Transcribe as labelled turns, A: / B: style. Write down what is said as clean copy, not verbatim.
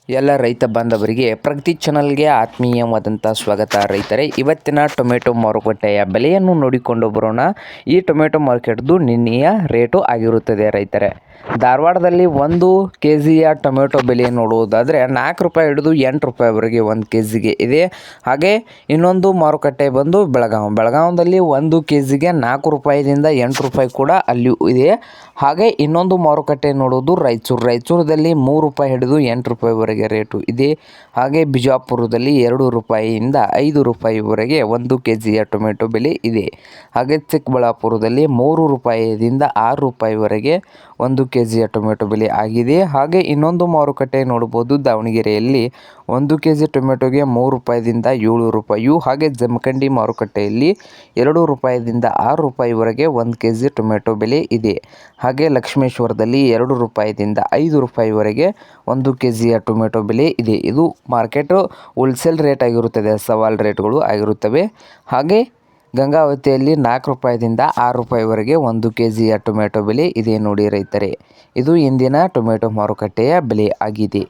A: ಎಲ್ಲ ರೈತ ಬಾಂಧವರಿಗೆ ಪ್ರಗತಿ ಚಾನಲ್ಗೆ ಆತ್ಮೀಯವಾದಂಥ ಸ್ವಾಗತ. ರೈತರೇ, ಇವತ್ತಿನ ಟೊಮೆಟೊ ಮಾರುಕಟ್ಟೆಯ ಬೆಲೆಯನ್ನು ನೋಡಿಕೊಂಡು ಬರೋಣ. ಈ ಟೊಮೆಟೊ ಮಾರ್ಕೆಟ್ದು ನಿನ್ನೆಯ ರೇಟು ಆಗಿರುತ್ತದೆ. ರೈತರೇ, ಧಾರವಾಡದಲ್ಲಿ 1 kgಯ ಟೊಮೆಟೊ ಬೆಲೆ ನೋಡುವುದಾದರೆ 4 ರೂಪಾಯಿ ಹಿಡಿದು 8 ರೂಪಾಯಿವರೆಗೆ 1 kgಗೆ ಇದೆ. ಹಾಗೆ ಇನ್ನೊಂದು ಮಾರುಕಟ್ಟೆ ಬಂದು ಬೆಳಗಾವದಲ್ಲಿ 1 kgಗೆ 4 ರೂಪಾಯಿದಿಂದ 8 ರೂಪಾಯಿ ಕೂಡ ಅಲ್ಲಿಯೂ ಇದೆ. ಹಾಗೆ ಇನ್ನೊಂದು ಮಾರುಕಟ್ಟೆ ನೋಡೋದು ರಾಯಚೂರದಲ್ಲಿ 3 ರೂಪಾಯಿ ಹಿಡಿದು 8 ರೂಪಾಯಿವರೆಗೆ ರೇಟು ಇದೆ. ಹಾಗೆ ಬಿಜಾಪುರದಲ್ಲಿ 2 ರೂಪಾಯಿಯಿಂದ 5 ರೂಪಾಯಿವರೆಗೆ 1 kgಯ ಟೊಮೆಟೊ ಬೆಲೆ ಇದೆ. ಹಾಗೆ ಚಿಕ್ಕಬಳ್ಳಾಪುರದಲ್ಲಿ 3 ರೂಪಾಯಿದಿಂದ 6 ರೂಪಾಯಿವರೆಗೆ 1 kgಯ ಟೊಮೆಟೊ ಬೆಲೆ ಆಗಿದೆ. ಹಾಗೆ ಇನ್ನೊಂದು ಮಾರುಕಟ್ಟೆ ನೋಡ್ಬೋದು, ದಾವಣಗೆರೆಯಲ್ಲಿ 1 kg ಟೊಮೆಟೊಗೆ 3 ರೂಪಾಯಿದಿಂದ 7 ರೂಪಾಯಿಯು. ಹಾಗೆ ಜಮಖಂಡಿ ಮಾರುಕಟ್ಟೆಯಲ್ಲಿ 2 ರೂಪಾಯಿದಿಂದ 6 ರೂಪಾಯಿವರೆಗೆ 1 kg ಟೊಮೆಟೊ ಬೆಲೆ ಇದೆ. ಹಾಗೆ ಲಕ್ಷ್ಮೇಶ್ವರದಲ್ಲಿ 2 ರೂಪಾಯಿದಿಂದ 5 ರೂಪಾಯಿವರೆಗೆ 1 kgಯ ಟೊಮೆಟೊ ಬೆಲೆ ಇದೆ. ಇದು ಮಾರ್ಕೆಟು ಹೋಲ್ಸೇಲ್ ರೇಟ್ ಆಗಿರುತ್ತದೆ, ಸವಾಲ್ ರೇಟ್ಗಳು ಆಗಿರುತ್ತವೆ. ಹಾಗೆ ಗಂಗಾವತಿಯಲ್ಲಿ 4 ರೂಪಾಯಿದಿಂದ 6 ರೂಪಾಯಿವರೆಗೆ 1 kgಯ ಟೊಮೆಟೊ ಬೆಲೆ ಇದೆ ನೋಡಿ ರೈತರೇ. ಇದು ಇಂದಿನ ಟೊಮೆಟೊ ಮಾರುಕಟ್ಟೆಯ ಬೆಲೆ ಆಗಿದೆ.